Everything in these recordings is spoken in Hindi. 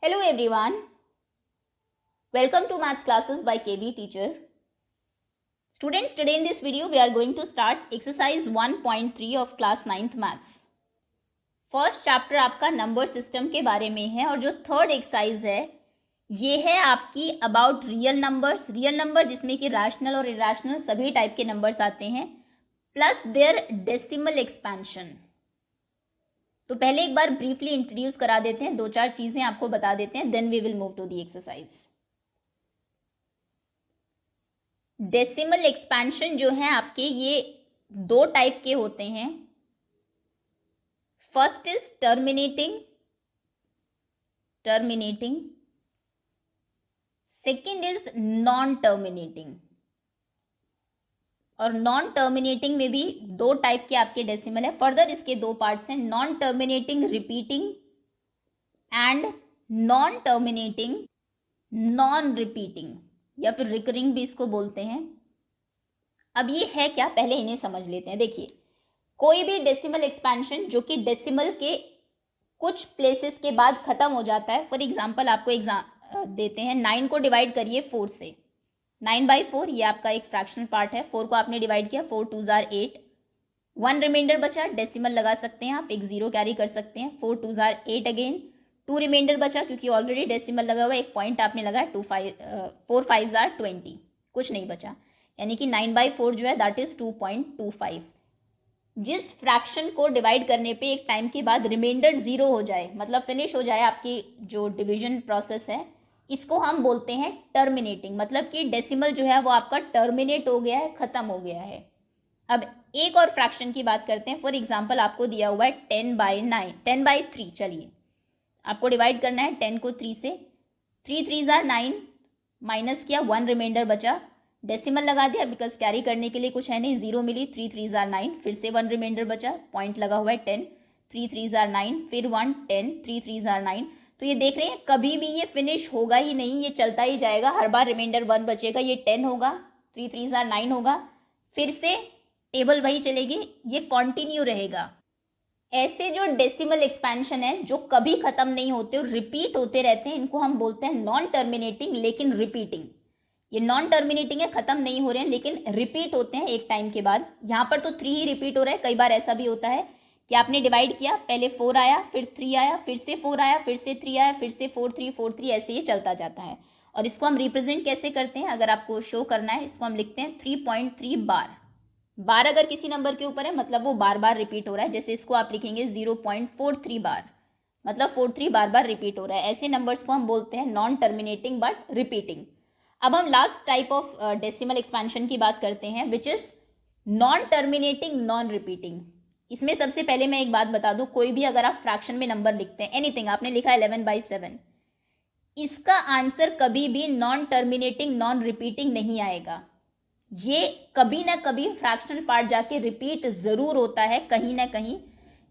Hello everyone, welcome to Maths classes by KB teacher. Students, today in this video we are going to start exercise 1.3 of class 9th Maths. First chapter आपका नंबर सिस्टम के बारे में है और जो थर्ड एक्सरसाइज है ये है आपकी अबाउट रियल नंबर जिसमें कि रैशनल और इरैशनल सभी टाइप के नंबर्स आते हैं प्लस देयर डेसिमल एक्सपेंशन. तो पहले एक बार ब्रीफली इंट्रोड्यूस करा देते हैं, दो चार चीजें आपको बता देते हैं, then we will move to the exercise. Decimal expansion जो है आपके ये दो टाइप के होते हैं. First is terminating, second is non terminating. और नॉन टर्मिनेटिंग में भी दो टाइप के आपके डेसिमल है. फर्दर इसके दो पार्ट्स हैं, non terminating repeating and non terminating non repeating या फिर रिकरिंग भी इसको बोलते हैं. अब ये है क्या, पहले इन्हें समझ लेते हैं. देखिए, कोई भी डेसिमल एक्सपेंशन जो कि डेसिमल के कुछ प्लेसेस के बाद खत्म हो जाता है. फॉर एग्जाम्पल आपको देते हैं, 9 को डिवाइड करिए 4 से. 9/4 ये आपका एक फ्रैक्शनल पार्ट है. 4 को आपने डिवाइड किया, 4 2 जार 8, 1 रिमाइंडर बचा, डेसिमल लगा सकते हैं आप, एक 0 कैरी कर सकते हैं. 4 2 जार 8 अगेन, 2 रिमाइंडर बचा क्योंकि ऑलरेडी डेसिमल लगा हुआ, एक पॉइंट आपने लगाया. 4 5 जार 20, कुछ नहीं बचा, यानी कि 9/4 जो है दैट इज 2.25. जिस फ्रैक्शन को डिवाइड करने पे एक टाइम के बाद रिमाइंडर 0 हो जाए, मतलब फिनिश हो जाए आपकी जो डिवीजन प्रोसेस है, इसको हम बोलते हैं टर्मिनेटिंग. मतलब कि डेसिमल जो है वो आपका टर्मिनेट हो गया है, खत्म हो गया है. अब एक और फ्रैक्शन की बात करते हैं. फॉर एग्जांपल आपको दिया हुआ है 10/3. चलिए आपको डिवाइड करना है 10 को 3 से. 3 3 जार 9, माइनस किया, 1 रिमाइंडर बचा, डेसिमल लगा दिया बिकॉज कैरी करने के लिए कुछ है नहीं, 0 मिली. 3 3 जार 9, फिर से 1 रिमाइंडर बचा, पॉइंट लगा हुआ है 10. 3 3 जार 9, फिर 1 10, 3 3 जार 9. तो ये देख रहे हैं कभी भी ये फिनिश होगा ही नहीं, ये चलता ही जाएगा. हर बार रिमाइंडर 1 बचेगा, ये 10 होगा, 3 3 जार 9 होगा, फिर से टेबल वही चलेगी, ये कॉन्टिन्यू रहेगा. ऐसे जो डेसिमल एक्सपेंशन है जो कभी खत्म नहीं होते और रिपीट होते रहते हैं, इनको हम बोलते हैं नॉन टर्मिनेटिंग लेकिन रिपीटिंग. ये नॉन टर्मिनेटिंग है, खत्म नहीं हो रहे हैं लेकिन रिपीट होते हैं एक टाइम के बाद. यहाँ पर तो 3 ही रिपीट हो रहा है. कई बार ऐसा भी होता है कि आपने डिवाइड किया, पहले 4 आया, फिर 3 आया, फिर से 4 आया, फिर से 3 आया, फिर से 4 3 4 3, ऐसे ये चलता जाता है. और इसको हम रिप्रेजेंट कैसे करते हैं, अगर आपको शो करना है, इसको हम लिखते हैं 3.3 बार. बार अगर किसी नंबर के ऊपर है मतलब वो बार बार रिपीट हो रहा है. जैसे इसको आप लिखेंगे 0.43 बार, मतलब 43 बार बार रिपीट हो रहा है. ऐसे नंबर्स को हम बोलते हैं नॉन टर्मिनेटिंग बट रिपीटिंग. अब हम last type of decimal expansion की बात करते हैं which is non terminating non repeating. इसमें सबसे पहले मैं एक बात बता दूं, कोई भी अगर आप फ्रैक्शन में नंबर लिखते हैं, एनीथिंग आपने लिखा 11/7, इसका आंसर कभी भी नॉन टर्मिनेटिंग नॉन रिपीटिंग नहीं आएगा. ये कभी ना कभी फ्रैक्शनल पार्ट जाके रिपीट जरूर होता है कहीं ना कहीं.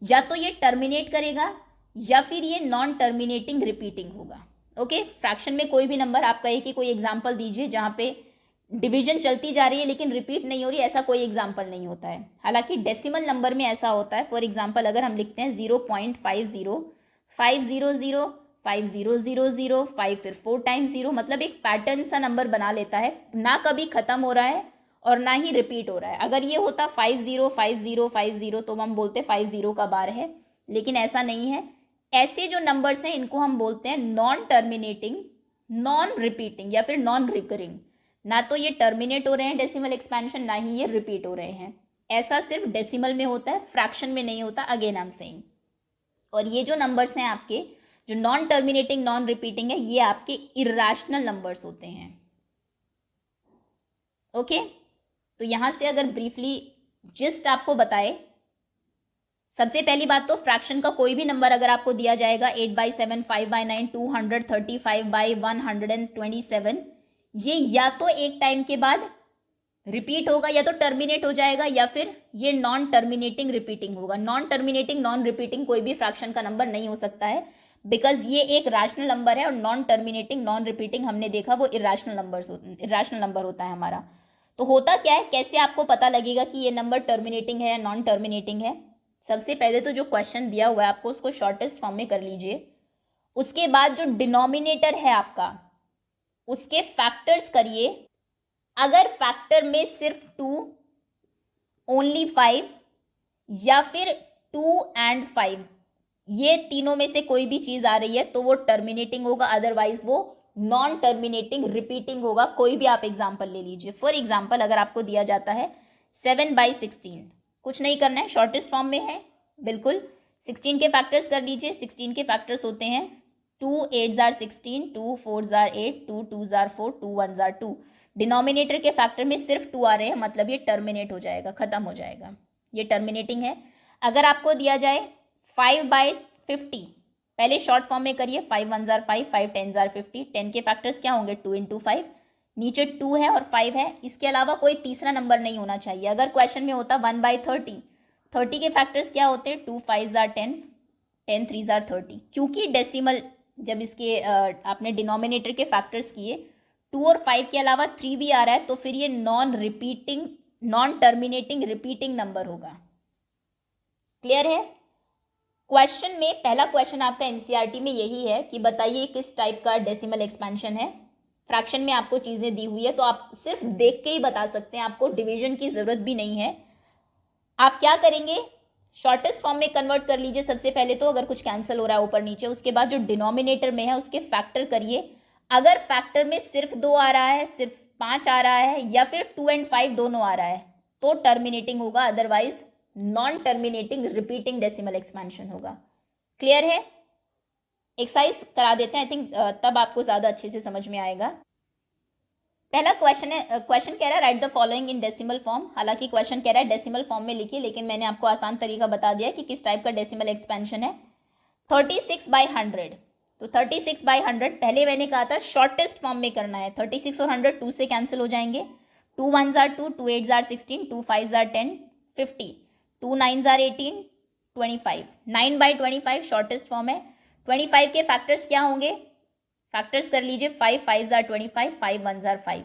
या तो ये टर्मिनेट करेगा या फिर ये नॉन टर्मिनेटिंग रिपीटिंग होगा. ओके, फ्रैक्शन में कोई भी नंबर आप कहे कि कोई एग्जांपल दीजिए जहाँ पे डिवीजन चलती जा रही है लेकिन रिपीट नहीं हो रही, ऐसा कोई एग्जांपल नहीं होता है. हालांकि डेसिमल नंबर में ऐसा होता है. फॉर एग्जांपल अगर हम लिखते हैं 0.50 500 5000 5, फिर 4 टाइम्स 0, मतलब एक पैटर्न सा नंबर बना लेता है, ना कभी खत्म हो रहा है और ना ही रिपीट हो रहा है. अगर ये होता 50 तो हम बोलते 50 का बार है, लेकिन ऐसा नहीं है. ऐसे जो नंबर्स हैं इनको हम बोलते हैं नॉन टर्मिनेटिंग नॉन रिपीटिंग या फिर नॉन रिकरिंग. ना तो ये टर्मिनेट हो रहे हैं डेसिमल एक्सपेंशन, ना ही ये रिपीट हो रहे हैं. ऐसा सिर्फ डेसिमल में होता है, फ्रैक्शन में नहीं होता, अगेन आई एम सेइंग. और ये जो नंबर्स हैं आपके जो नॉन टर्मिनेटिंग नॉन रिपीटिंग है, ये आपके इरैशनल नंबर्स होते हैं. ओके, तो यहां से अगर ब्रीफली जिस्ट आपको बताए, सबसे पहली बात तो फ्रैक्शन का कोई भी नंबर अगर आपको दिया जाएगा 8/7 5/9 235/127, ये या तो एक टाइम के बाद रिपीट होगा या तो टर्मिनेट हो जाएगा या फिर ये नॉन टर्मिनेटिंग रिपीटिंग होगा. नॉन टर्मिनेटिंग नॉन रिपीटिंग कोई भी फ्रैक्शन का नंबर नहीं हो सकता है बिकॉज ये एक रैशनल नंबर है. और नॉन टर्मिनेटिंग नॉन रिपीटिंग हमने देखा वो इरैशनल नंबर होता है हमारा. तो होता क्या है, कैसे आपको पता लगेगा कि ये नंबर टर्मिनेटिंग है या नॉन टर्मिनेटिंग है. सबसे पहले तो जो क्वेश्चन दिया हुआ है आपको उसको शॉर्टेस्ट फॉर्म में कर लीजिए. उसके बाद जो डिनोमिनेटर है आपका उसके फैक्टर्स करिए। अगर फैक्टर में सिर्फ 2, ओनली 5 या फिर 2 एंड 5 ये तीनों में से कोई भी चीज आ रही है तो वो टर्मिनेटिंग होगा, अदरवाइज वो नॉन टर्मिनेटिंग रिपीटिंग होगा। कोई भी आप एग्जांपल ले लीजिए। फॉर एग्जांपल अगर आपको दिया जाता है 7/16, कुछ नहीं करना है, शॉर्टेस्ट फॉर्म में है बिल्कुल। 16 के फैक्टर्स कर लीजिए। 16 के फैक्टर्स होते हैं 2 8s are 16, 2 4s are 8, 2 2s are 4, 2 1s are 2। Denominator के फैक्टर में सिर्फ 2 आ रहे हैं, मतलब ये टर्मिनेट हो जाएगा, खत्म हो जाएगा, ये टर्मिनेटिंग है। अगर आपको दिया जाए 5/50, पहले शॉर्ट फॉर्म में करिए। 5 1s are 5, 5 10s are 50। 10 के फैक्टर्स क्या होंगे 2 into 5, नीचे 2 है और 5 है, इसके अलावा कोई तीसरा नंबर नहीं होना चाहिए। अगर क्वेश्चन में होता 1/30, 30 के फैक्टर्स क्या होते हैं 2 5s are 10, 10 3s are 30। क्योंकि डेसिमल जब इसके आपने डिनोमिनेटर के फैक्टर्स किए 2 और 5 के अलावा 3 भी आ रहा है तो फिर ये नॉन टर्मिनेटिंग रिपीटिंग नंबर होगा। क्लियर है? क्वेश्चन में पहला क्वेश्चन आपका एनसीईआरटी में यही है कि बताइए किस टाइप का डेसिमल एक्सपेंशन है। फ्रैक्शन में आपको चीज़ें दी हुई है तो आप सिर्फ देख के ही बता सकते हैं, आपको डिवीजन की ज़रूरत भी नहीं है। आप क्या करेंगे, शॉर्टेस्ट फॉर्म में कन्वर्ट कर लीजिए सबसे पहले तो, अगर कुछ कैंसिल हो रहा है ऊपर नीचे। उसके बाद जो डिनोमिनेटर में है उसके फैक्टर करिए। अगर फैक्टर में सिर्फ 2 आ रहा है, सिर्फ 5 आ रहा है या फिर 2 एंड 5 दोनों आ रहा है तो टर्मिनेटिंग होगा, otherwise non terminating repeating decimal expansion होगा। क्लियर है? एक्सरसाइज करा देते हैं, आई थिंक तब आपको ज़्यादा अच्छे से समझ में आएगा। पहला क्वेश्चन है, क्वेश्चन कह रहा है right the following in decimal form. हालांकि क्वेश्चन कह रहा है डेसिमल फॉर्म में लिखिए, लेकिन मैंने आपको आसान तरीका बता दिया कि किस टाइप का डेसिमल एक्सपेंशन है। 36/100, तो 36/100 पहले मैंने कहा था शॉर्टेस्ट फॉर्म में करना है। 36 और 100 2 से कैंसिल हो जाएंगे। 2 1s are 2, 2 8s are 16, 2 5s are 10, 50, 2 9s are 18, 25। 9/25 shortest form है। 25 के फैक्टर्स क्या होंगे, फैक्टर्स कर लीजिए। 5 5s are 25, 5 1s are 5।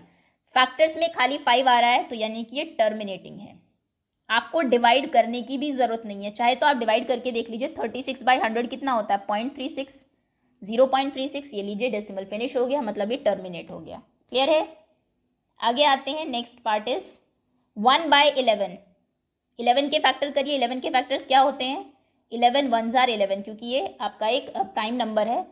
Factors में खाली 5 आ रहा है तो यानी कि ये टर्मिनेटिंग है। आपको डिवाइड करने की भी जरूरत नहीं है, चाहे तो आप डिवाइड करके देख लीजिए। 36/100 कितना होता है 0.36, 0.36। ये लीजिए डेसिमल फिनिश हो गया, मतलब ये टर्मिनेट हो गया। क्लियर है? आगे आते हैं, नेक्स्ट पार्ट इज 1/11। 11 के फैक्टर करिए। 11 के फैक्टर्स क्या होते हैं 11 1s are 11, क्योंकि ये आपका एक प्राइम नंबर है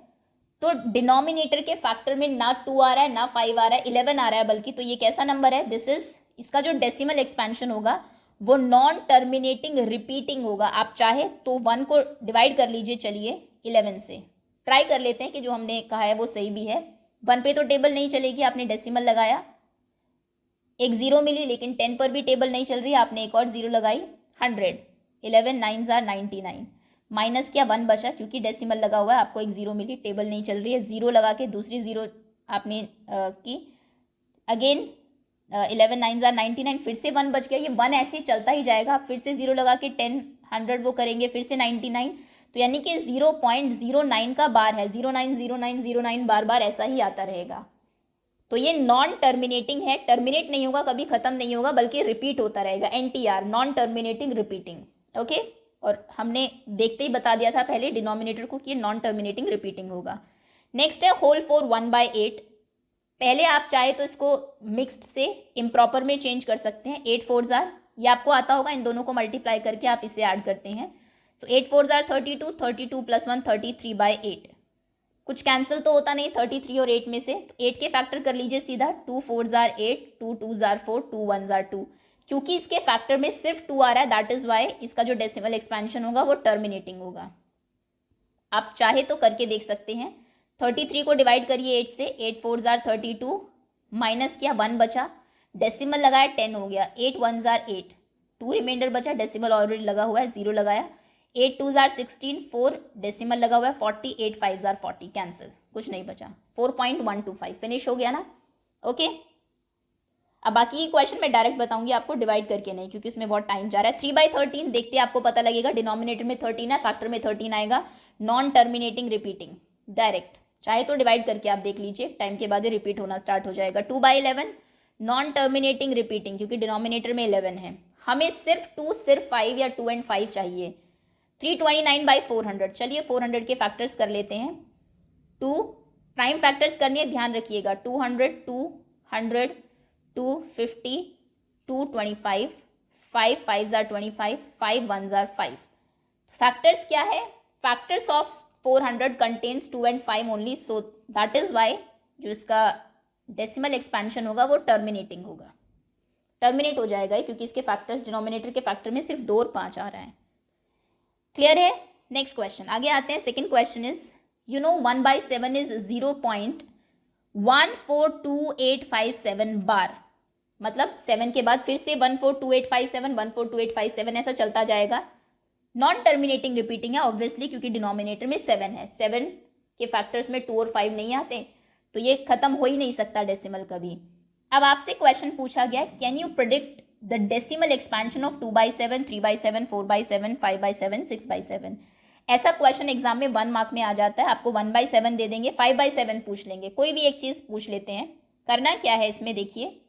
तो डिनोमिनेटर के फैक्टर में ना 2 आ रहा है ना 5 आ रहा है, 11 आ रहा है बल्कि। तो ये कैसा नंबर है, दिस इज, इसका जो डेसिमल एक्सपेंशन होगा वो नॉन टर्मिनेटिंग रिपीटिंग होगा। आप चाहे तो 1 को डिवाइड कर लीजिए, चलिए 11 से ट्राई कर लेते हैं कि जो हमने कहा है वो सही भी है। 1 पे तो टेबल नहीं चलेगी, आपने डेसिमल लगाया, एक 0 मिली, लेकिन 10 पर भी टेबल नहीं चल रही, आपने एक और 0 लगाई। 100, 11 9s are 99, माइनस क्या 1 बचा क्योंकि डेसिमल लगा हुआ है, आपको एक 0 मिली, टेबल नहीं चल रही है। 0 लगा के दूसरी 0 आपने की, अगेन 11 9s are 99, फिर से 1 बच गया। ये 1 ऐसे ही चलता ही जाएगा। आप फिर से 0 लगा के 10 100 वो करेंगे, फिर से 99, तो यानी कि 0.09 का बार है। 09 09 09 बार बार ऐसा ही आता रहेगा। तो ये नॉन टर्मिनेटिंग है, टर्मिनेट नहीं होगा, कभी खत्म नहीं होगा, बल्कि रिपीट होता रहेगा। NTR, non terminating repeating. Okay, और हमने देखते ही बता दिया था पहले डिनोमिनेटर को कि ये नॉन टर्मिनेटिंग रिपीटिंग होगा। नेक्स्ट है होल 4 1/8। पहले आप चाहे तो इसको मिक्स्ड से इम्प्रॉपर में चेंज कर सकते हैं। 8 4s are, ये आपको आता होगा, इन दोनों को मल्टीप्लाई करके आप इसे ऐड करते हैं। सो 8 4s are 32, 32 + 1 33/8। कुछ कैंसिल तो होता नहीं 33 और 8 में से, तो 8 के फैक्टर कर लीजिए सीधा। 2 4s are 8, 2 2s are 4, 2 1s are 2। क्योंकि इसके फैक्टर में सिर्फ 2 आ रहा है, दैट इज वाई इसका जो डेसिमल एक्सपेंशन होगा वो टर्मिनेटिंग होगा। आप चाहे तो करके देख सकते हैं। 33 को डिवाइड करिए 8 से, 8 4s are 32, माइनस किया 1 बचा, डेसिमल लगाया 10 हो गया। 8 1s are 8, 2 रिमाइंडर बचा, डेसिमल ऑलरेडी लगा हुआ है, 0 लगाया। 8 2s are 16, 4 डेसिमल लगा हुआ है, 40, 8 5s are 40, कैंसिल, कुछ नहीं बचा। 4.125 फिनिश हो गया ना। ओके, अब बाकी ये क्वेश्चन मैं डायरेक्ट बताऊंगी आपको, डिवाइड करके नहीं, क्योंकि इसमें बहुत टाइम जा रहा है। 3/13 देखते आपको पता लगेगा, डिनोमिनेटर में 13 है, फैक्टर में 13 आएगा। नॉन टर्मिनेटिंग रिपीटिंग, डायरेक्ट चाहे तो डिवाइड करके आप देख लीजिए, टाइम के बाद रिपीट होना स्टार्ट हो जाएगा। 2/11 नॉन टर्मिनेटिंग रिपीटिंग, क्योंकि डिनोमिनेटर में 11 है, हमें सिर्फ 2 सिर्फ 5 या 2 एंड 5 चाहिए। 329/400, चलिए 400 के फैक्टर्स कर लेते हैं। 2 प्राइम फैक्टर्स करनी है, ध्यान रखिएगा, 200, 200, 250, 225, 5 5s are 25, 5 1s are 5. Factors क्या है? Factors of 400 contains 2 and 5 only, so that is why जो इसका डेसिमल एक्सपेंशन होगा वो टर्मिनेटिंग होगा, टर्मिनेट हो जाएगा क्योंकि इसके फैक्टर्स, डिनोमिनेटर के फैक्टर में सिर्फ 2 और 5 आ रहा है। क्लियर है? नेक्स्ट क्वेश्चन आगे आते हैं। Second question is, you know 1/7 is 0.142857 बार, मतलब 7 के बाद फिर से 142857, 142857 ऐसा चलता जाएगा। नॉन टर्मिनेटिंग रिपीटिंग है ऑब्वियसली, क्योंकि डिनोमिनेटर में 7 है, 7 के फैक्टर्स में 2 और 5 नहीं आते, तो ये खत्म हो ही नहीं सकता डेसिमल कभी। अब आपसे क्वेश्चन पूछा गया, can you predict the decimal expansion of 2/7, 3/7, 4/7, 5/7, 6/7। ऐसा क्वेश्चन एग्जाम में 1 मार्क में आ जाता है। आपको 1/7 दे देंगे, 5/7 पूछ लेंगे, कोई भी एक चीज पूछ लेते हैं। करना क्या है इसमें, देखिए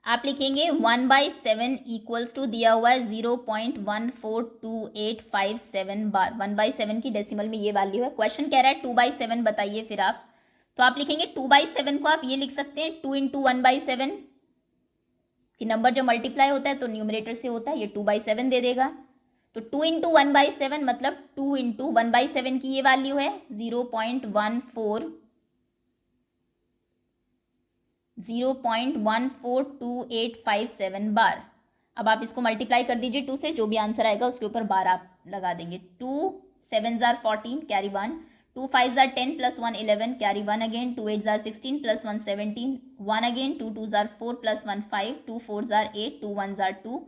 आप लिखेंगे 1/7 इक्वल्स टू दिया हुआ है 0.142857 बार। 1/7 की डेसिमल में ये वैल्यू है। क्वेश्चन कह रहा है 2/7 बताइए फिर आप, तो आप लिखेंगे 2/7 को आप ये लिख सकते हैं 2 × 1/7 कि नंबर जो मल्टीप्लाई होता है तो न्यूमरेटर से होता है, ये 2/7 दे देगा। तो 2 × 1/7 मतलब 2 × 1/7 की ये वैल्यू है 0.142857 बार। अब आप इसको मल्टीप्लाई कर दीजिए 2 से, जो भी आंसर आएगा उसके ऊपर बार आप लगा देंगे। 2 7s are 14 carry 1, 2 5s are 10 plus 1 11 carry 1 again, 2 8s are 16 plus 1 17, 1 again, 2 2s are 4 plus 1 5, 2 4s are 8, 2 1s are 2,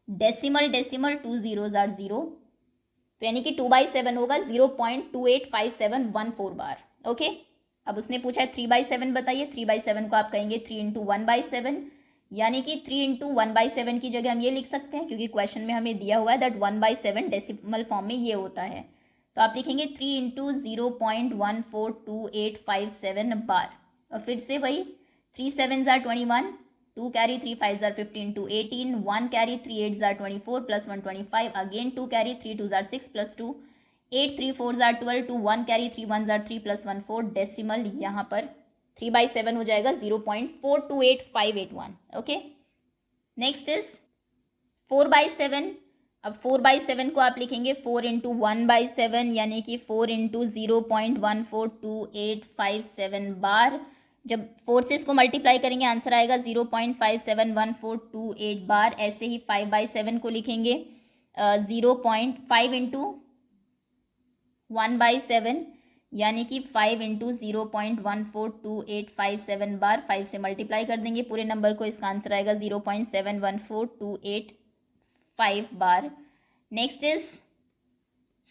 decimal 2 zeros are 0, तो यानी कि 2/7 होगा 0.285714 बार। ओके, अब उसने पूछा है 3/7 बताइए। 3/7 को आप कहेंगे 3 × 1/7, यानी कि 3 × 1/7 की जगह हम ये लिख सकते हैं, क्योंकि क्वेश्चन में हमें दिया हुआ है दैट 1/7 डेसिमल फॉर्म में ये होता है, तो आप लिखेंगे 3 × 0.142857 बार। और फिर से वही 3 7s are 21, 2 carry 3 5s are 15 to 18, 1 carry 3 8s are 24 plus 1 25, again 2 carry 3 2s are 6 plus 2, 8 3 4s are 12, 2 1 carry 3 1s are 3 plus 1 4, decimal यहाँ पर 3/7 हो जाएगा 0.428581। Okay, next is 4/7। अब 4/7 को आप लिखेंगे 4 × 1/7, यानी कि 4 × 0.142857 बार। जब 4 से इसको मल्टीप्लाई करेंगे आंसर आएगा 0.571428 बार। ऐसे ही 5/7 को लिखेंगे 0.5 × 1/7, यानी कि 5 × 0.142857 बार। 5 से मल्टीप्लाई कर देंगे पूरे नंबर को, इसका आंसर आएगा 0.714285 बार। नेक्स्ट इज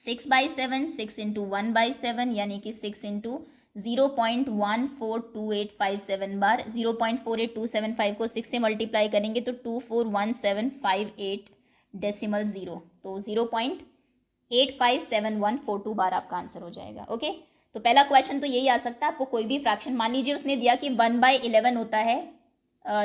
6/7, 6 × 1/7, यानी कि 6 × 0.142857 बार। 0.48275 को 6 से मल्टीप्लाई करेंगे तो 241758 डेसिमल 0, तो 0.857142 बार आपका आंसर हो जाएगा। ओके, तो पहला क्वेश्चन तो यही आ सकता है। आपको कोई भी फ्रैक्शन, मान लीजिए उसने दिया कि 1/11 होता है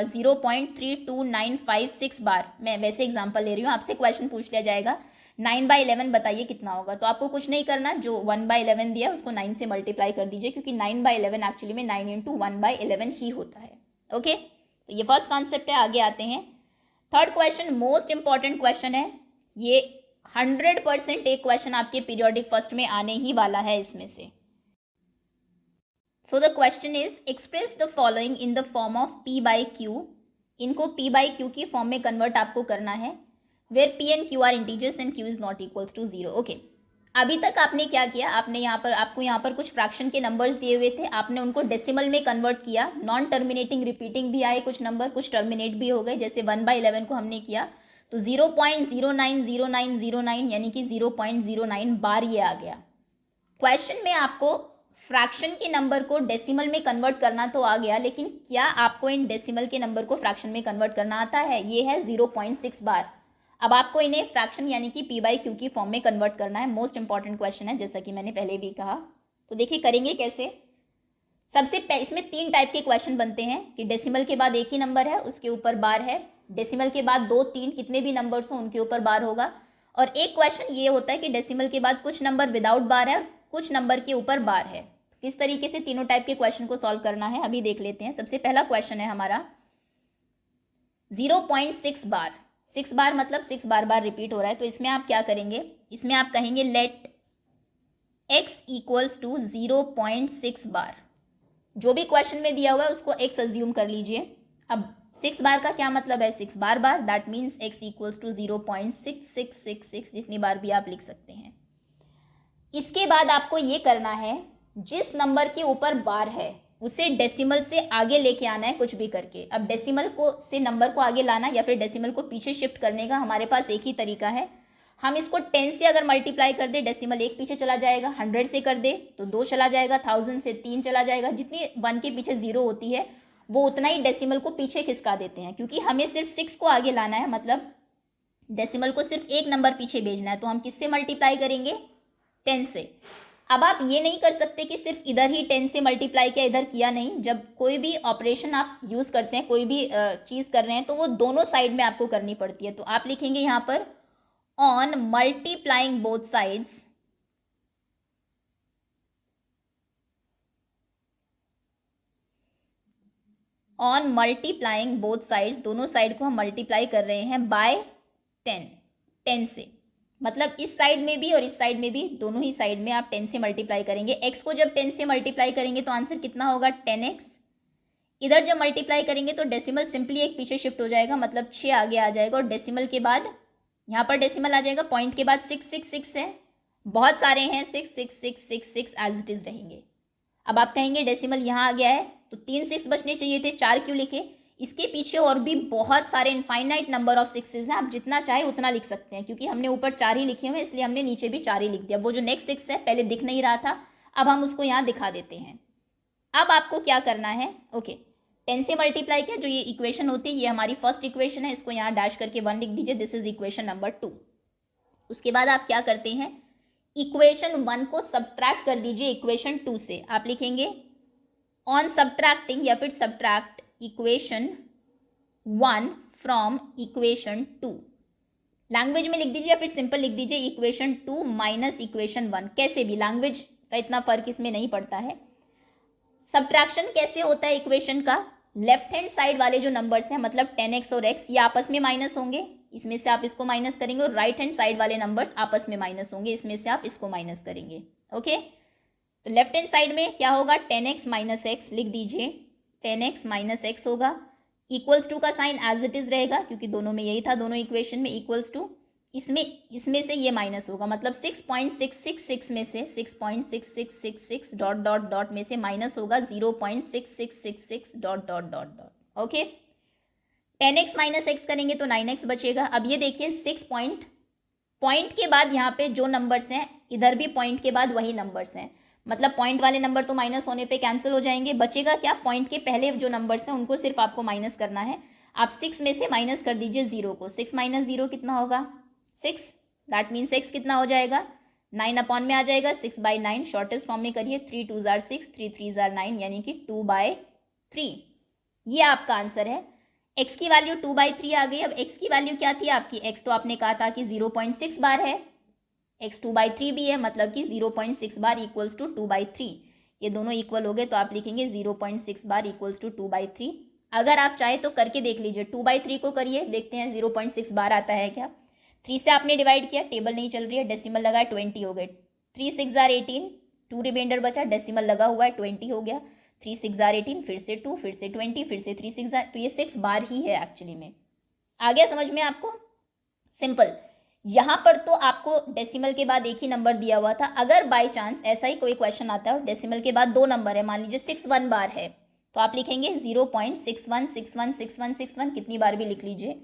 0.32956 बार। मैं वैसे एग्जांपल ले रही हूँ, आपसे क्वेश्चन पूछ लिया जाएगा 9/11 बताइए कितना होगा, तो आपको कुछ नहीं करना, जो 1/11 दिया उसको 9 से मल्टीप्लाई कर दीजिए, क्योंकि 9/11 एक्चुअली में 9 × 1/11 ही होता है। ओके, तो ये फर्स्ट कॉन्सेप्ट है। आगे आते हैं third question, most important question है ये। 100% एक क्वेश्चन आपके पीरियोडिक फर्स्ट में आने ही वाला है इसमें से। So the question is, express the following in the form of P/Q। इनको P/Q की फॉर्म में कन्वर्ट आपको करना है, where P and Q are integers and Q is not equals to 0। Okay, अभी तक आपने क्या किया, आपने यहाँ पर, आपको यहाँ पर कुछ फ्रैक्शन के नंबर्स दिए हुए थे, आपने उनको डेसिमल में कन्वर्ट किया। नॉन टर्मिनेटिंग रिपीटिंग भी आए कुछ नंबर, कुछ टर्मिनेट भी हो गए, जैसे 1/11 को हमने किया तो 0.090909 यानी कि 0.09 बार ये आ गया। क्वेश्चन में आपको फ्रैक्शन के नंबर को डेसिमल में कन्वर्ट करना तो आ गया, लेकिन क्या आपको इन डेसिमल के नंबर को फ्रैक्शन में कन्वर्ट करना आता है? ये है 0.6 बार। अब आपको इन्हें फ्रैक्शन यानी कि P/Q की फॉर्म में कन्वर्ट करना है। मोस्ट इंपॉर्टेंट क्वेश्चन है, जैसा कि मैंने पहले भी कहा। तो देखिए करेंगे कैसे। सबसे इसमें 3 टाइप के क्वेश्चन बनते हैं कि डेसिमल के बाद एक ही नंबर है उसके ऊपर बार है, डेसिमल के बाद 2 3 कितने भी नंबर्स हो उनके ऊपर बार होगा, और एक क्वेश्चन ये होता है कि डेसिमल के बाद कुछ नंबर विदाउट बार है और कुछ नंबर के ऊपर बार है। किस तरीके से तीनों टाइप के क्वेश्चन को सॉल्व करना है अभी देख लेते हैं। सबसे पहला क्वेश्चन है हमारा 0.6 बार, 6 बार मतलब 6 बार बार रिपीट हो रहा है। तो इसमें आप क्या करेंगे, इसमें आप कहेंगे लेट x इक्वल्स टू 0.6 बार। जो भी क्वेश्चन में दिया हुआ है उसको x अज्यूम कर लीजिए। अब 6 बार का क्या मतलब है, 6 बार बार, that means x equals to 0.6666, जितनी बार भी आप लिख सकते हैं। इसके बाद आपको ये करना है, जिस नंबर के ऊपर बार है उसे डेसिमल से आगे लेके आना है कुछ भी करके। अब डेसिमल को से नंबर को आगे लाना या फिर डेसिमल को पीछे शिफ्ट करने का हमारे पास एक ही तरीका है। हम इसको 10 से अगर मल्टीप्लाई कर दे, डेसिमल एक पीछे चला जाएगा। 100 से कर दे तो 2 चला जाएगा। 1000 से 3 चला जाएगा। जितनी 1 के पीछे 0 होती है वो उतना ही डेसिमल को पीछे खिसका देते हैं, क्योंकि हमें सिर्फ 6 को आगे लाना है, मतलब डेसिमल को सिर्फ एक नंबर पीछे भेजना है। तो हम किससे मल्टीप्लाई करेंगे, 10 से। अब आप ये नहीं कर सकते कि सिर्फ इधर ही 10 से मल्टीप्लाई किया, इधर किया नहीं। जब कोई भी ऑपरेशन आप यूज़ करते हैं, कोई भी चीज़ कर रहे हैं, तो वो दोनों साइड में आपको करनी पड़ती है। तो आप लिखेंगे यहाँ पर on multiplying both sides, on multiplying both sides, दोनों साइड को हम मल्टीप्लाई कर रहे हैं बाय 10, 10 से। मतलब इस साइड में भी और इस साइड में भी, दोनों ही साइड में आप 10 से मल्टीप्लाई करेंगे। x को जब 10 से मल्टीप्लाई करेंगे तो आंसर कितना होगा, 10x। इधर जब मल्टीप्लाई करेंगे तो डेसिमल सिंपली एक पीछे शिफ्ट हो जाएगा, मतलब 6 आगे आ जाएगा। और डेसिमल के बाद यहाँ पर डेसिमल आ जाएगा, पॉइंट के बाद 666 है, बहुत सारे हैं, 66666 एज इट इज़ रहेंगे। अब आप कहेंगे डेसिमल यहाँ आ गया है तो 3 6 बचने चाहिए थे, 4 क्यों लिखे। इसके पीछे और भी बहुत सारे इनफाइनाइट नंबर ऑफ सिक्सेज हैं, आप जितना चाहे उतना लिख सकते हैं। क्योंकि हमने ऊपर 4 ही लिखे हुए हैं इसलिए हमने नीचे भी 4 ही लिख दिया। वो जो नेक्स्ट 6 है पहले दिख नहीं रहा था, अब हम उसको यहाँ दिखा देते हैं। अब आपको क्या करना है, ओके 10 से मल्टीप्लाई किया, जो ये इक्वेशन होती है ये हमारी फर्स्ट इक्वेशन है, इसको यहाँ डैश करके 1 लिख दीजिए, दिस इज इक्वेशन नंबर 2। उसके बाद आप क्या करते हैं, इक्वेशन 1 को सब्ट्रैक्ट कर दीजिए इक्वेशन 2 से। आप लिखेंगे ऑन सब्ट्रैक्टिंग या फिर subtract equation 1 from equation 2। Language में लिख दीजिए या फिर सिंपल लिख दीजिए इक्वेशन 2 माइनस इक्वेशन 1, कैसे भी, लैंग्वेज का इतना फर्क इसमें नहीं पड़ता है। सब्ट्रैक्शन कैसे होता है इक्वेशन का, लेफ्ट हैंड साइड वाले जो नंबर्स हैं, मतलब 10x और x, ये आपस में माइनस होंगे, इसमें से आप इसको माइनस करेंगे। और राइट हैंड साइड वाले नंबर्स आपस में माइनस होंगे, इसमें से आप इसको माइनस करेंगे। ओके, तो लेफ्ट हैंड साइड में क्या होगा, 10x माइनस एक्स लिख दीजिए, 10x माइनस एक्स होगा। इक्वल्स टू का साइन एज इट इज रहेगा, क्योंकि दोनों में यही था, दोनों इक्वेशन में इक्वल्स टू। इसमें से ये माइनस होगा, मतलब 6.666 में से 6.6666 डॉट डॉट डॉट में से माइनस होगा 0.6666 dot dot dot dot. Okay, 10x minus x करेंगे तो 9x बचेगा। अब ये देखिए 6 पॉइंट के बाद यहाँ पे जो नंबर्स हैं, इधर भी पॉइंट के बाद वही नंबर्स हैं, मतलब पॉइंट वाले नंबर तो माइनस होने पे कैंसिल हो जाएंगे। बचेगा क्या, पॉइंट के पहले जो नंबर्स हैं उनको सिर्फ आपको माइनस करना है। आप 6 में से माइनस कर दीजिए 0 को, 6 माइनस 0 कितना होगा, 6। दैट मीन्स x कितना हो जाएगा, 9 अपॉन में आ जाएगा, 6/9 शॉर्टेस्ट फॉर्म में करिए, 3 2 जार 6, 3 3 जार 9, यानी कि 2/3। ये आपका आंसर है। x की वैल्यू 2/3 आ गई। अब x की वैल्यू क्या थी आपकी, x तो आपने कहा था कि 0.6 बार है, x 2/3 भी है, मतलब कि 0.6 बार इक्वल्स टू 2/3। ये दोनों इक्वल हो गए तो आप लिखेंगे 0.6 बार इक्वल्स टू 2/3। अगर आप चाहे तो करके देख लीजिए, 2/3 को करिए, देखते हैं 0.6 बार आता है क्या। 3 से आपने डिवाइड किया, टेबल नहीं चल रही है, डेसिमल लगा है, 20 हो गए। 3 6 जार 18, 2 रिमाइंडर बचा, डेसिमल लगा हुआ है, 20 हो गया। 3 6 जार 18, फिर से 2, फिर से 20, फिर से 3 6 जार, तो ये 6 बार ही है एक्चुअली में। आ गया समझ में आपको, सिंपल। यहाँ पर तो आपको डेसिमल के बाद एक ही नंबर दिया हुआ था। अगर बाय चांस ऐसा ही कोई क्वेश्चन आता है और डेसिमल के बाद 2 नंबर है, मान लीजिए 61 बार है, तो आप लिखेंगे 0.61616161, कितनी बार भी लिख लीजिए।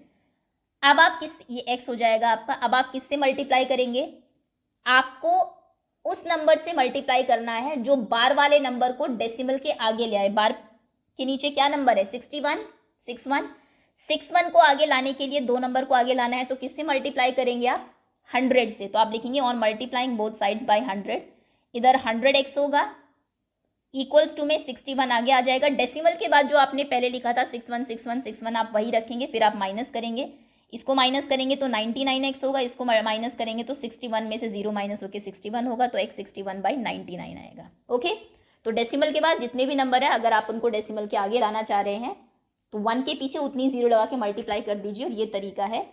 अब आप ये x हो जाएगा आपका। अब आप किससे मल्टीप्लाई करेंगे, आपको उस नंबर से मल्टीप्लाई करना है जो बार वाले नंबर को डेसिमल के आगे ले आए। बार के नीचे क्या नंबर है, 61, 61 को आगे लाने के लिए 2 नंबर को आगे लाना है, तो किससे मल्टीप्लाई करेंगे आप, 100 से। तो आप लिखेंगे on multiplying both sides by 100। इधर 100x होगा, इक्वल्स टू में 61 आगे आ जाएगा। डेसिमल के बाद जो आपने पहले लिखा था 616161 आप वही रखेंगे, फिर आप माइनस करेंगे, इसको माइनस करेंगे तो 99x होगा, इसको माइनस करेंगे तो 61 में से 0 माइनस होकर 61 होगा, तो x 61/99 आएगा। ओके, तो डेसिमल के बाद जितने भी नंबर है अगर आप उनको डेसिमल के आगे लाना चाह रहे हैं तो 1 के पीछे उतनी जीरो लगा के मल्टीप्लाई कर दीजिए और ये तरीका है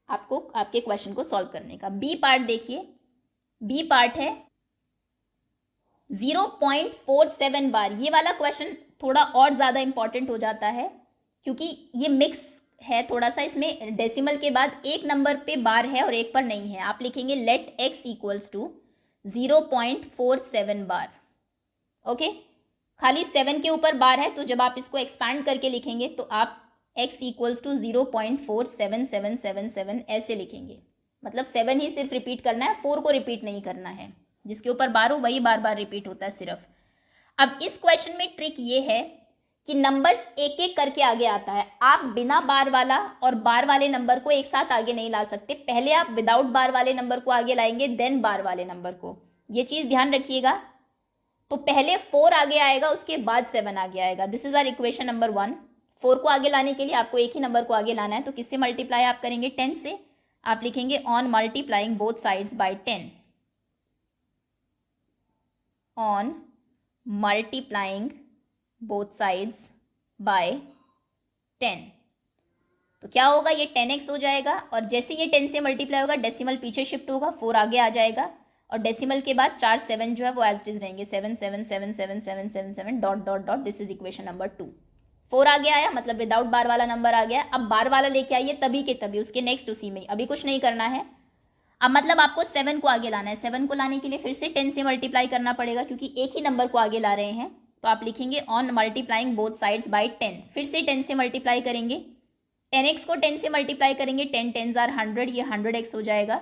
आपको आपके क्वेश्चन को सॉल्व करने का। बी पार्ट देखिए, बी पार्ट है 0.47 बार। ये वाला क्वेश्चन थोड़ा और ज़्यादा इंपॉर्टेंट हो जाता है क्योंकि ये मिक्स है थोड़ा सा, इसमें डेसिमल के बाद एक नंबर पे बार है और एक पर नहीं है। आप लिखेंगे let x equals to 0.47 bar. Okay, खाली 7 के ऊपर बार है तो जब आप इसको एक्सपैंड करके लिखेंगे तो आप x इक्वल्स टू 0.47777 ऐसे लिखेंगे। मतलब 7 ही सिर्फ रिपीट करना है, 4 को रिपीट नहीं करना है। जिसके ऊपर बार हो वही बार बार रिपीट होता है सिर्फ। अब इस क्वेश्चन में ट्रिक ये है कि नंबर्स एक एक करके आगे आता है। आप बिना बार वाला और बार वाले नंबर को एक साथ आगे नहीं ला सकते। पहले आप विदाउट बार वाले नंबर को आगे लाएंगे, देन बार वाले नंबर को। ये चीज़ ध्यान रखिएगा। तो पहले 4 आगे आएगा, उसके बाद 7 आगे आएगा। This is our equation number 1। 4 को आगे लाने के लिए आपको एक ही नंबर को आगे लाना है। तो किससे मल्टीप्लाई आप करेंगे? 10 से। आप लिखेंगे on multiplying both sides by 10। On multiplying both sides by 10। तो क्या होगा? ये 10x हो जाएगा और जैसे ये 10 से मल्टीप्लाई होगा डेसिमल पीछे शिफ्ट होगा, 4 आगे आ जाएगा और डेसिमल के बाद 4 7 जो है वो एज इट इज रहेंगे। 7 7 7 7 7 7 7 dot dot dot. This is equation number 2। 4 आगे आया मतलब विदाउट बार वाला नंबर आ गया। अब बार वाला लेके आइए तभी के तभी, उसके नेक्स्ट उसी में। अभी कुछ नहीं करना है। अब मतलब आपको 7 को आगे लाना है। 7 को लाने के लिए फिर से 10 से मल्टीप्लाई करना पड़ेगा क्योंकि एक ही नंबर को आगे ला रहे हैं। तो आप लिखेंगे on multiplying both sides by 10। फिर से 10 से मल्टीप्लाई करेंगे। 10x को 10 से मल्टीप्लाई करेंगे, 10 10s आर 100, ये 100x हो जाएगा।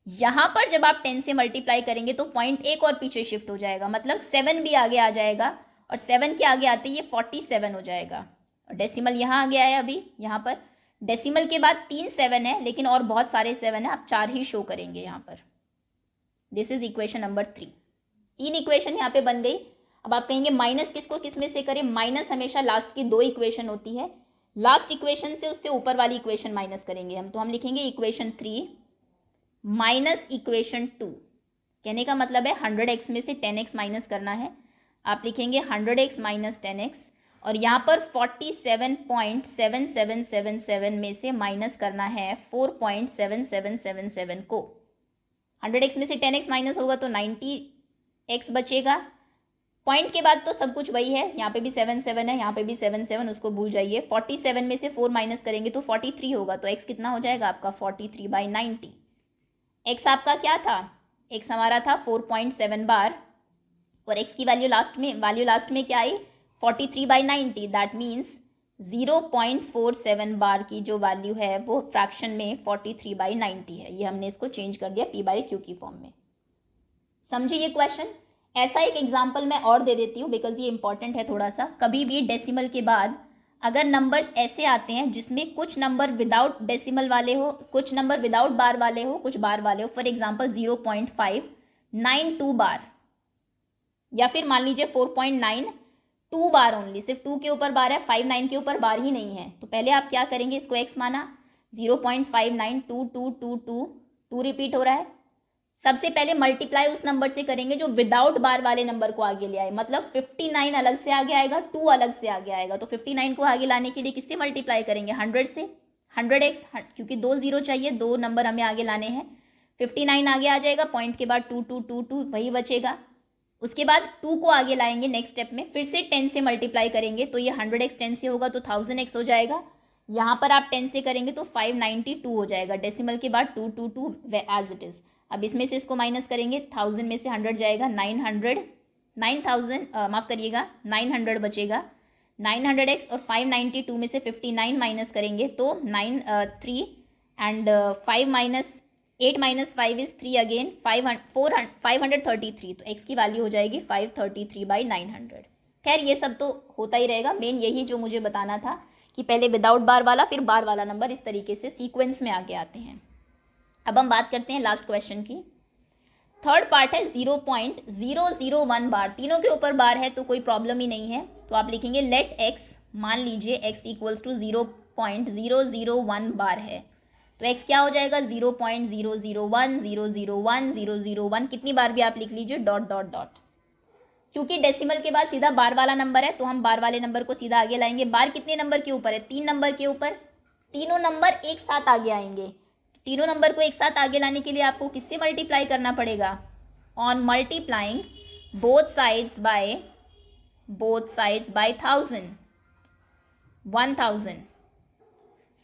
यहाँ पर जब आप 10 से मल्टीप्लाई करेंगे तो पॉइंट एक और पीछे शिफ्ट हो जाएगा, मतलब 7 भी आगे आ जाएगा और 7 के आगे आते ये 47 हो जाएगा। और डेसिमल यहाँ आ गया है। अभी यहाँ पर डेसिमल के बाद 3 7 है लेकिन और बहुत सारे 7 है, आप 4 ही शो करेंगे यहाँ पर। This is equation number 3। 3 equation यहाँ पे बन गई। अब आप कहेंगे माइनस किसको किस में से करें? माइनस हमेशा लास्ट की 2 इक्वेशन होती है। लास्ट इक्वेशन से उससे ऊपर वाली इक्वेशन माइनस करेंगे हम। तो हम लिखेंगे इक्वेशन 3 माइनस इक्वेशन 2। कहने का मतलब है 100x में से 10x माइनस करना है। आप लिखेंगे 100x माइनस 10x और यहाँ पर 47.7777 में से माइनस करना है 4.7777 को। 100x में से 10x माइनस होगा तो 90x बचेगा। पॉइंट के बाद तो सब कुछ वही है, यहाँ पे भी 7 7 है, यहाँ पे भी 7 7, उसको भूल जाइए। 47 में से 4 माइनस करेंगे तो 43 होगा। तो x कितना हो जाएगा आपका? 43/90। x आपका क्या था? x हमारा था 4.7 बार और x की वैल्यू लास्ट में क्या आई? 43/90। दैट मीन्स 0.47 बार की जो वैल्यू है वो फ्रैक्शन में 43/90 है। ये हमने इसको चेंज कर दिया p/q की फॉर्म में। समझिए ये क्वेश्चन। ऐसा एक एग्जाम्पल मैं और दे देती हूँ बिकॉज ये इंपॉर्टेंट है थोड़ा सा। कभी भी डेसिमल के बाद अगर नंबर्स ऐसे आते हैं जिसमें कुछ नंबर विदाउट डेसिमल वाले हो, कुछ नंबर विदाउट बार वाले हो, कुछ बार वाले हो। फॉर एग्जाम्पल 0.592 बार या फिर मान लीजिए 4.92 बार ओनली, सिर्फ 2 के ऊपर बार है, 59 के ऊपर बार ही नहीं है। तो पहले आप क्या करेंगे? इसको x माना, 0.592222 रिपीट हो रहा है। सबसे पहले मल्टीप्लाई उस नंबर से करेंगे जो विदाउट बार वाले नंबर को आगे ले आए। मतलब 59 अलग से आगे आएगा, 2 अलग से आगे आएगा। तो 59 को आगे लाने के लिए किससे मल्टीप्लाई करेंगे? 100 से। 100x, क्योंकि 2 0 चाहिए, 2 नंबर हमें आगे लाने हैं। 59 आगे आ जाएगा, पॉइंट के बाद 2 2 2 2 वही बचेगा। उसके बाद 2 को आगे लाएंगे नेक्स्ट स्टेप में, फिर से 10 से मल्टीप्लाई करेंगे तो ये 100x 10 से होगा तो 1000x हो जाएगा। यहाँ पर आप 10 से करेंगे तो 592 हो जाएगा। डेसिमल के बाद 2 2 2 एज इट इज़। अब इसमें से इसको माइनस करेंगे, 1000 में से 100 जाएगा, 900 बचेगा। 900x और 592 में से 59 माइनस करेंगे तो 3 and 5 minus 8 minus 5 is 3 again 533। तो x की वैल्यू हो जाएगी 533/900। खैर ये सब तो होता ही रहेगा। मेन यही जो मुझे बताना था कि पहले विदाउट बार वाला फिर बार वाला नंबर इस तरीके से सीक्वेंस में आगे आते हैं। अब हम बात करते हैं लास्ट क्वेश्चन की। थर्ड पार्ट है 0.001 बार। तीनों के ऊपर बार है तो कोई प्रॉब्लम ही नहीं है। तो आप लिखेंगे लेट x, मान लीजिए x इक्वल्स टू 0.001 बार है। तो x क्या हो जाएगा? 0.001 001 001। कितनी बार भी आप लिख लीजिए, डॉट डॉट डॉट। क्योंकि डेसिमल के बाद सीधा बार वाला नंबर है तो हम बार वाले नंबर को सीधा आगे लाएंगे। बार कितने नंबर के ऊपर है? 3 नंबर के ऊपर। तीनों नंबर एक साथ आगे आएंगे। तीनों नंबर को एक साथ आगे लाने के लिए आपको किससे मल्टीप्लाई करना पड़ेगा? On multiplying both sides by 1000।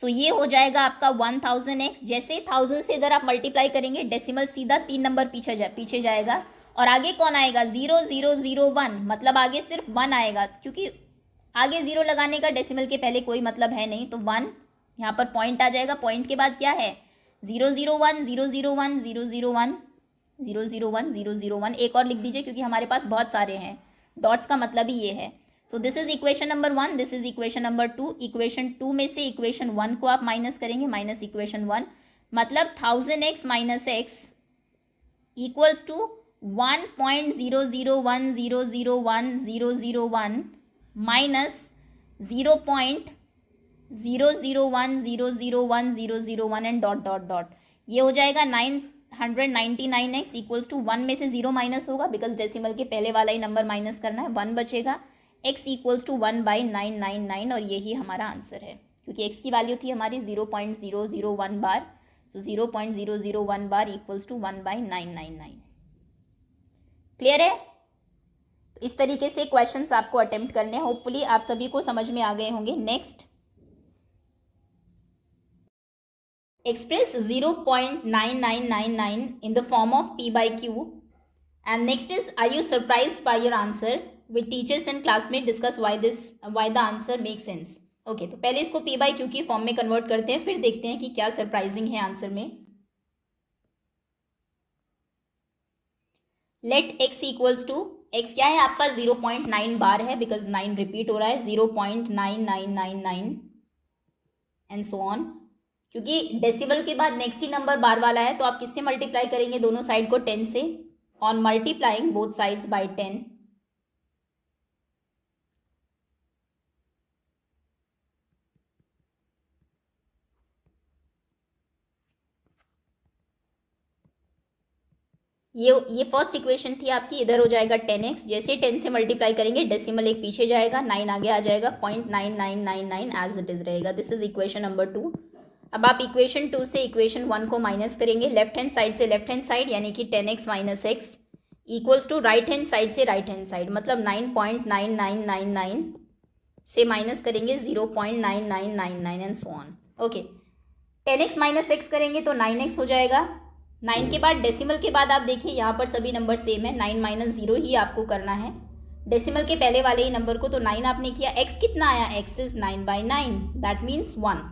सो ये हो जाएगा आपका 1000x। जैसे 1000 से इधर आप मल्टीप्लाई करेंगे डेसिमल सीधा 3 नंबर पीछे जाएगा और आगे कौन आएगा? 0001, मतलब आगे सिर्फ 1 आएगा, क्योंकि आगे 0 लगाने का डेसिमल के पहले कोई मतलब है नहीं, तो 1 यहाँ पर पॉइंट आ जाएगा। पॉइंट के बाद क्या है? 001 001 001 001 001। एक और लिख दीजिए क्योंकि हमारे पास बहुत सारे हैं, डॉट्स का मतलब ही ये है। So this is equation number 1, this is equation number 2। Equation 2 में से इक्वेशन 1 को आप माइनस करेंगे, माइनस इक्वेशन 1, मतलब 1000x minus x equals to 1.001001001 minus 0.001001001 and dot dot dot. ये हो जाएगा 999x इक्वल्स टू 1 में से 0 माइनस होगा बिकॉज डेसिमल के पहले वाला ही नंबर माइनस करना है, 1 बचेगा। x इक्वल्स टू 1/999 और यही हमारा आंसर है, क्योंकि x की वैल्यू थी हमारी 0.001 बार। सो 0.001 बार इक्वल्स टू 1/999। क्लियर है? तो इस तरीके से क्वेश्चंस आपको अटेम्प्ट करने हैं। होपफुली आप सभी को समझ में आ गए होंगे। Next, express 0.9999 in the form of p by q, and next is, are you surprised by your answer? With teachers and classmates discuss why the answer makes sense. Okay, तो पहले इसको p by q की फॉर्म में कन्वर्ट करते हैं, फिर देखते हैं कि क्या सरप्राइजिंग है आंसर में। Let x equals to, x क्या है आपका? 0.9 बार है बिकॉज 9 रिपीट हो रहा है, 0.9999 एंड सो ऑन। क्योंकि डेसिमल के बाद नेक्स्ट ही नंबर बार वाला है तो आप किससे मल्टीप्लाई करेंगे? दोनों साइड को 10 से। On multiplying both sides by 10, ये फर्स्ट इक्वेशन थी आपकी। इधर हो जाएगा 10x, जैसे 10 से मल्टीप्लाई करेंगे डेसिमल एक पीछे जाएगा, 9 आगे आ जाएगा, 0.9999 एज इट इज रहेगा। This is equation number 2। अब आप इक्वेशन 2 से इक्वेशन 1 को माइनस करेंगे, लेफ्ट हैंड साइड से लेफ्ट हैंड साइड, यानी कि 10x minus x equals to right hand side से राइट हैंड साइड, मतलब 9.9999 से माइनस करेंगे 0.9999 and so on. Okay, 10x minus x करेंगे तो 9x हो जाएगा। 9 के बाद डेसिमल के बाद आप देखिए यहाँ पर सभी नंबर सेम है, 9 माइनस 0 ही आपको करना है डेसिमल के पहले वाले ही नंबर को। तो 9 आपने किया, x कितना आया? x is 9/9, that means 1।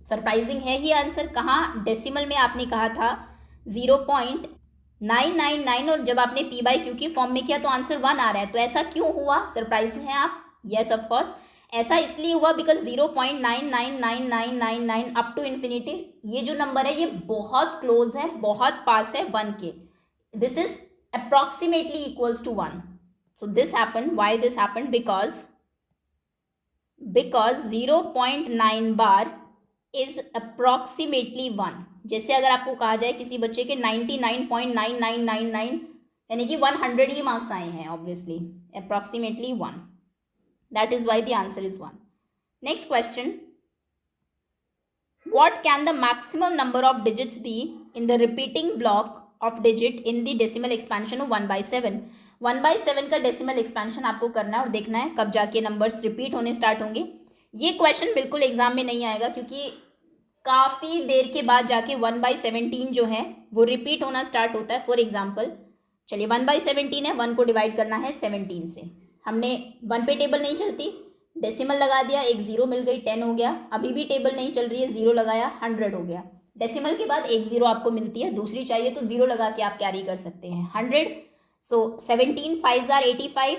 Surprising है ही आंसर। कहाँ? डेसिमल में आपने कहा था 0.999 और जब आपने p बाई क्यू की फॉर्म में किया तो आंसर 1 आ रहा है। तो ऐसा क्यों हुआ? सरप्राइज है आप? यस ऑफ कोर्स, ऐसा इसलिए हुआ बिकॉज 0.999999 अप टू इन्फिनिटी, ये जो नंबर है ये बहुत क्लोज है, बहुत पास है 1 के। This is approximately equals to 1। So this happen, why this happen? Because 0.9 bar is approximately 1। जैसे अगर आपको कहा जाए किसी बच्चे के 99.9999 यानी कि 100 ही मार्क्स आए हैं, obviously approximately 1, that is why the answer is 1. Next question, what can the maximum number of digits be in the repeating block of digit in the decimal expansion of 1/7? 1/7 का डेसिमल एक्सपेंशन आपको करना है और देखना है कब जाके नंबर्स रिपीट होने स्टार्ट होंगे। ये क्वेश्चन बिल्कुल एग्जाम में नहीं आएगा क्योंकि काफ़ी देर के बाद जाके 1/17 जो है वो रिपीट होना स्टार्ट होता है। फॉर एग्जाम्पल, चलिए 1/17 है, 1 को डिवाइड करना है 17 से। हमने 1 पे टेबल नहीं चलती, डेसिमल लगा दिया, एक 0 मिल गई, 10 हो गया। अभी भी टेबल नहीं चल रही है, 0 लगाया, 100 हो गया। डेसिमल के बाद एक 0 आपको मिलती है, दूसरी चाहिए तो 0 लगा के आप कैरी कर सकते हैं 100। सो 17 5 are 85,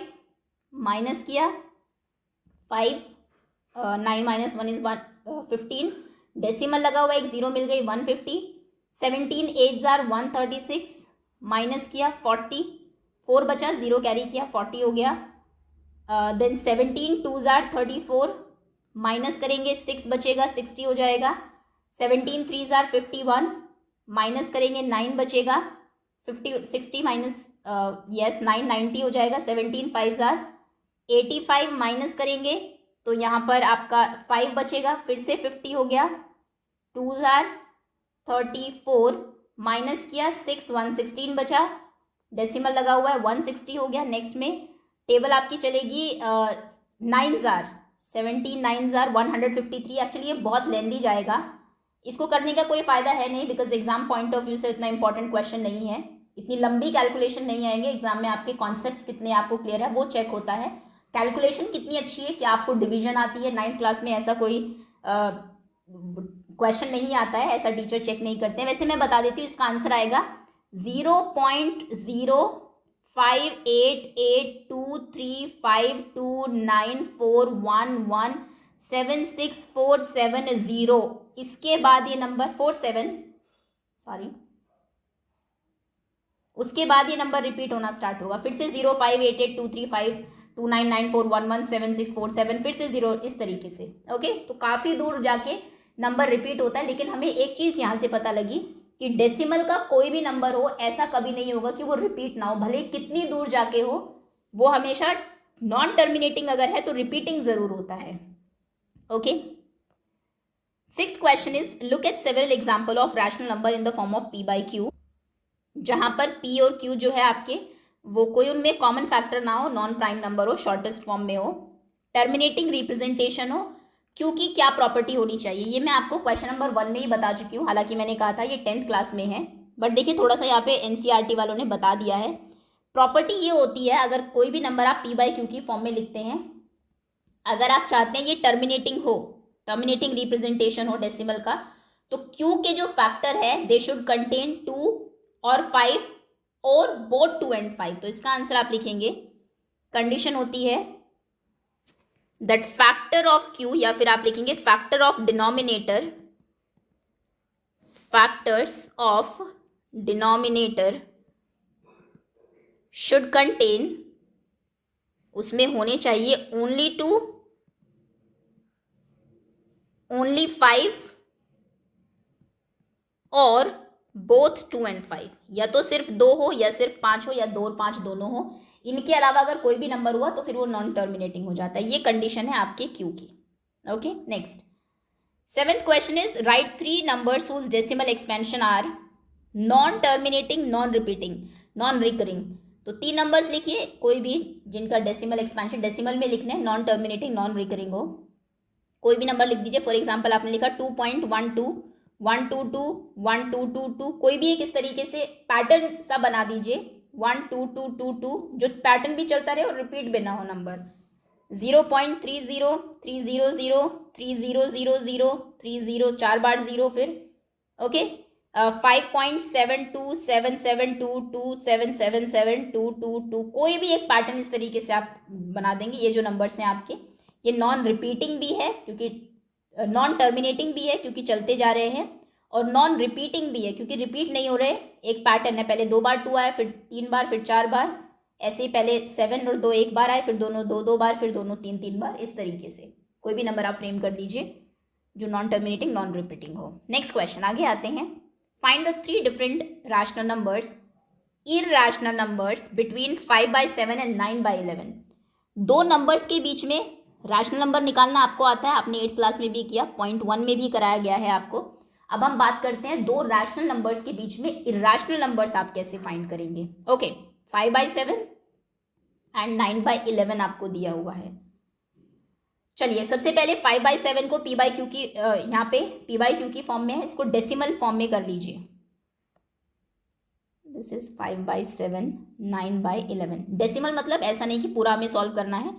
माइनस किया 5, 9 माइनस 1 इज 15, डेसिमल लगा हुआ एक 0 मिल गई 150। 17 8 are 136, माइनस किया 40, 4 बचा, 0 कैरी किया 40 हो गया। देन 17 2s are 34, माइनस करेंगे 6 बचेगा 60 हो जाएगा। 17 3s are 51, माइनस करेंगे 9 बचेगा 60 माइनस यस 990 हो जाएगा। 17 5 85 माइनस करेंगे तो यहाँ पर आपका 5 बचेगा, फिर से 50 हो गया, 2 34 माइनस किया 6 116 बचा, डेसिमल लगा हुआ है 160 हो गया। नेक्स्ट में टेबल आपकी चलेगी 9 17 9 153। एक्चुअली ये बहुत लेंदी जाएगा, इसको करने का कोई फायदा है नहीं because exam point of view से इतना इंपॉर्टेंट क्वेश्चन नहीं है, इतनी लंबी कैलकुलेशन नहीं आएंगे एग्जाम में। आपके कॉन्सेप्ट्स कितने आपको क्लियर है वो चेक होता है, कैलकुलेशन कितनी अच्छी है, क्या आपको डिवीजन आती है। 9th क्लास में ऐसा कोई क्वेश्चन नहीं आता है, ऐसा टीचर चेक नहीं करते हैं। वैसे मैं बता देती हूँ, इसका आंसर आएगा 0.058835294117647। इसके बाद ये नंबर 47 सॉरी उसके बाद ये नंबर रिपीट होना स्टार्ट होगा, फिर से 0588235299411767, फिर से 0, इस तरीके से। ओके, तो काफ़ी दूर जाके नंबर रिपीट होता है। लेकिन हमें एक चीज़ यहाँ से पता लगी कि डेसिमल का कोई भी नंबर हो ऐसा कभी नहीं होगा कि वो रिपीट ना हो, भले कितनी दूर जाके हो, वो हमेशा नॉन टर्मिनेटिंग अगर है तो रिपीटिंग ज़रूर होता है। Okay, 6th question is look at several example of rational number in the form of p by Q, जहाँ पर p और q जो है आपके वो कोई उनमें कॉमन फैक्टर ना हो, नॉन प्राइम नंबर हो, शॉर्टेस्ट फॉर्म में हो, टर्मिनेटिंग रिप्रेजेंटेशन हो। q की क्या प्रॉपर्टी होनी चाहिए ये मैं आपको क्वेश्चन नंबर 1 में ही बता चुकी हूँ, हालांकि मैंने कहा था ये 10th क्लास में है, बट देखिए थोड़ा सा यहाँ पे NCERT वालों ने बता दिया है। प्रॉपर्टी ये होती है, अगर कोई भी नंबर आप p बाई क्यू की फॉर्म में लिखते हैं, अगर आप चाहते हैं ये टर्मिनेटिंग हो, टर्मिनेटिंग रिप्रेजेंटेशन हो डेसिमल का, तो q के जो फैक्टर है दे शुड कंटेन 2 और 5 और बोथ 2 and 5। तो इसका आंसर आप लिखेंगे, कंडीशन होती है दैट फैक्टर ऑफ q, या फिर आप लिखेंगे factor of denominator, factors of denominator should contain, उसमें होने चाहिए ओनली 2, ओनली 5 और बोथ 2 and 5, या तो सिर्फ 2 हो या सिर्फ 5 हो या 2 और 5 दोनों हो। इनके अलावा अगर कोई भी नंबर हुआ तो फिर वो नॉन टर्मिनेटिंग हो जाता है। ये कंडीशन है आपके क्यू की। Okay, next 7th question is write 3 numbers whose decimal expansion are non terminating, non repeating, non recurring. तो 3 नंबर्स लिखिए कोई भी जिनका डेसिमल एक्सपेंशन डेसिमल में लिखना है, नॉन टर्मिनेटिंग, नॉन रिकरिंग हो। कोई भी नंबर लिख दीजिए, फॉर एग्जाम्पल आपने लिखा 2.12 122 1222, कोई भी एक इस तरीके से पैटर्न सा बना दीजिए 12222, जो पैटर्न भी चलता रहे और रिपीट भी ना हो नंबर। 0.30 300 3000 30 4 बार 0, फिर ओके 5.72 772 777 222, कोई भी एक पैटर्न इस तरीके से आप बना देंगे। ये जो नंबर्स हैं आपके, ये नॉन रिपीटिंग भी है क्योंकि नॉन टर्मिनेटिंग भी है क्योंकि चलते जा रहे हैं, और नॉन रिपीटिंग भी है क्योंकि रिपीट नहीं हो रहे, एक पैटर्न है, पहले 2 बार 2 आए, फिर 3 बार, फिर 4 बार, ऐसे ही पहले 7 और 2 एक बार आए, फिर दोनों 2 बार, फिर दोनों 3 बार, इस तरीके से कोई भी नंबर आप फ्रेम कर लीजिए जो नॉन टर्मिनेटिंग, नॉन रिपीटिंग हो। नेक्स्ट क्वेश्चन आगे आते हैं। Find the 3 different rational numbers, irrational numbers between 5/7 and 9/11। 2 numbers के बीच में रैशनल नंबर निकालना आपको आता है, आपने 8th क्लास में भी किया, पॉइंट 1 में भी कराया गया है आपको। अब हम बात करते हैं 2 रैशनल नंबर्स के बीच में इरैशनल नंबर्स आप कैसे फाइंड करेंगे। ओके, 5/7 एंड 9/11 आपको दिया हुआ है। चलिए सबसे पहले 5/7 को p बाई क्यू की यहाँ पे p बाई क्यू की फॉर्म में है, इसको डेसिमल फॉर्म में कर लीजिए। This is 5/7 9/11। डेसिमल मतलब ऐसा नहीं कि पूरा हमें सॉल्व करना है,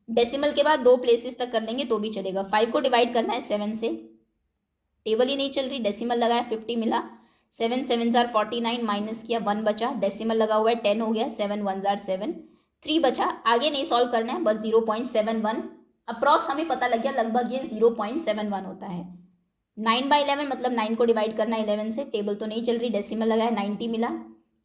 डेसिमल के बाद 2 प्लेसेस तक कर लेंगे तो भी चलेगा। 5 को डिवाइड करना है 7 से, टेबल ही नहीं चल रही, डेसिमल लगाया 50 मिला, 7 7 49 माइनस किया 1 बचा, डेसिमल लगा हुआ है 10 हो गया, 7 1 7 3 बचा। आगे नहीं सॉल्व करना है, बस 0.71 अप्रॉक्स हमें पता लग गया, लगभग ये 0.71 होता है। 9/11 मतलब 9 को डिवाइड करना है 11 से, टेबल तो नहीं चल रही, डेसिमल लगाया 90 मिला,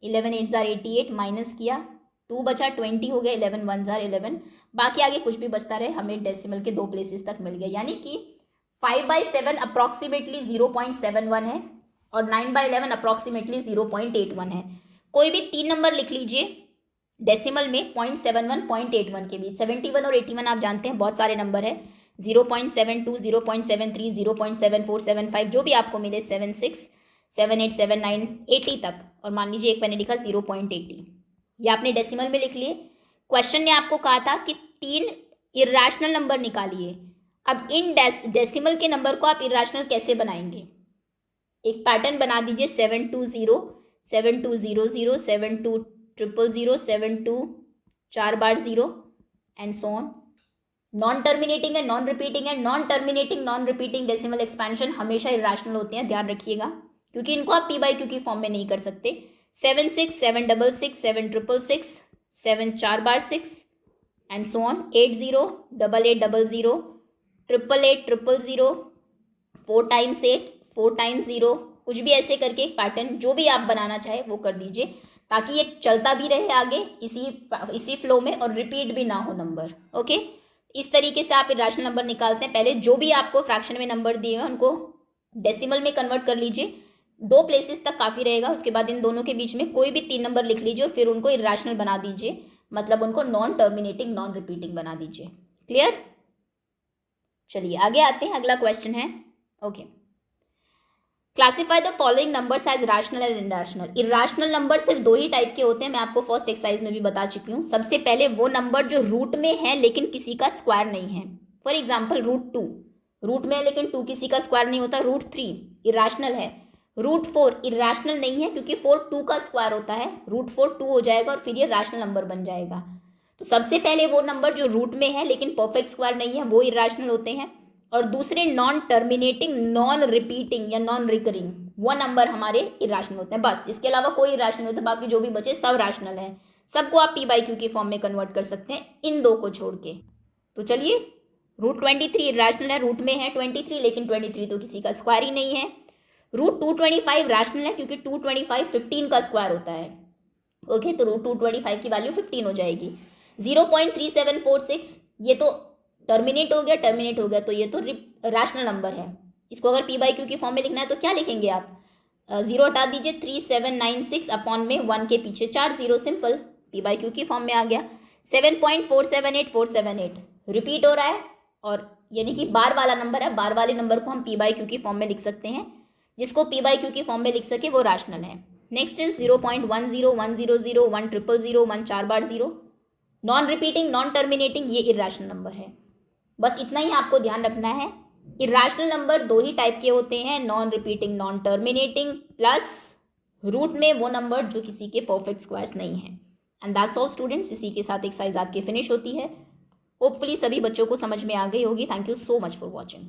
11 8 88 माइनस किया 2 बचा, 20 हो गया, 11 1 11, बाकी आगे कुछ भी बचता रहे, हमें डेसिमल के 2 प्लेसेस तक मिल गए। यानी कि 5/7 अप्रॉक्सीमेटली 0.71 है और 9/11 अप्रॉक्सीमेटली 0.81 है। कोई भी 3 नंबर लिख लीजिए डेसिमल में 0.71 0.81 के बीच। 71 और 81 आप जानते हैं बहुत सारे नंबर है, 0.72 0.73 0.74 75 जो भी आपको मिले, 76 78 79 80 तक, और मान लीजिए एक मैंने लिखा 0.80, ये आपने डेसिमल में लिख लिए। क्वेश्चन ने आपको कहा था कि 3 इर्रेशनल नंबर निकालिए। अब इन डेसिमल के नंबर को आप इर्रेशनल कैसे बनाएंगे? एक पैटर्न बना दीजिए, 720 7200 7200 72 4 बार 0 and so on. Non terminating है, नॉन रिपीटिंग है। Non terminating non repeating decimal expansion हमेशा इर्रेशनल होते हैं, ध्यान रखिएगा, क्योंकि इनको आप पी बाई क्यू की फॉर्म में नहीं कर सकते। 76 766 7666 7 4 बार 6 and so on. 80 88 00 888 000 4 times 8 4 times 0, कुछ भी ऐसे करके एक पैटर्न जो भी आप बनाना चाहे वो कर दीजिए, ताकि ये चलता भी रहे आगे इसी फ्लो में और रिपीट भी ना हो नंबर। ओके, इस तरीके से आप इर्रेशनल नंबर निकालते हैं। पहले जो भी आपको फ्रैक्शन में नंबर दिए हैं उनको डेसिमल में कन्वर्ट कर लीजिए, 2 प्लेसेस तक काफ़ी रहेगा। उसके बाद इन दोनों के बीच में कोई भी 3 नंबर लिख लीजिए और फिर उनको इर्रेशनल बना दीजिए, मतलब उनको नॉन टर्मिनेटिंग नॉन रिपीटिंग बना दीजिए। क्लियर? चलिए आगे आते हैं, अगला क्वेश्चन है। Okay, classify the following numbers as rational and irrational. Irrational number सिर्फ 2 ही टाइप के होते हैं, मैं आपको फर्स्ट एक्सरसाइज में भी बता चुकी हूँ। सबसे पहले वो नंबर जो रूट में है लेकिन किसी का स्क्वायर नहीं है। फॉर एग्जाम्पल √2 रूट में है लेकिन 2 किसी का स्क्वायर नहीं होता। √3 इर्रेशनल है। √4 इर्रेशनल नहीं है क्योंकि 4 2 का स्क्वायर होता है, √4 2 हो जाएगा और फिर ये रैशनल नंबर बन जाएगा। तो सबसे पहले वो नंबर जो रूट में है लेकिन परफेक्ट स्क्वायर नहीं है वो इर्रेशनल होते हैं, और दूसरे नॉन टर्मिनेटिंग नॉन रिपीटिंग या नॉन रिकरिंग वो नंबर हमारे इर्रेशनल होते हैं। बस इसके अलावा कोई इर्रेशनल होता है, बाकी जो भी बचे सब रैशनल है। सबको आप पी बाई क्यू की फॉर्म में कन्वर्ट कर सकते हैं, इन 2 को छोड़ के। तो चलिए, √23 इर्रेशनल है, रूट में है 23 लेकिन 23 तो किसी का स्क्वायर ही नहीं है। √225 रैशनल है क्योंकि 225 15 का स्क्वायर होता है। ओके, तो √225 की वैल्यू 15 हो जाएगी। 0.3746 ये तो टर्मिनेट हो गया तो ये तो रैशनल नंबर है। इसको अगर पी बाई क्यू की फॉर्म में लिखना है तो क्या लिखेंगे आप? 0 हटा दीजिए, 3796 अपॉन में 1 के पीछे 4 0, सिंपल, पी बाई क्यू की फॉर्म में आ गया। 7.478478 रिपीट हो रहा है, और यानी कि बार वाला नंबर है। बार वाले नंबर को हम पी बाई क्यू की फॉर्म में लिख सकते हैं, जिसको पी बाई क्यू की फॉर्म में लिख सके वो रैशनल है। Next is 0.10 100 1 000 1 4 bar 0, non repeating non terminating, ये इर्रेशनल नंबर है। बस इतना ही आपको ध्यान रखना है। इर्रेशनल नंबर 2 ही टाइप के होते हैं, non repeating non terminating, plus root में वो नंबर जो किसी के परफेक्ट स्क्वायर्स नहीं है। एंड दैट्स ऑल स्टूडेंट्स, इसी के साथ एक्सरसाइज आपकी फिनिश होती है। होपफुली सभी बच्चों को समझ में आ गई होगी। Thank you so much for watching.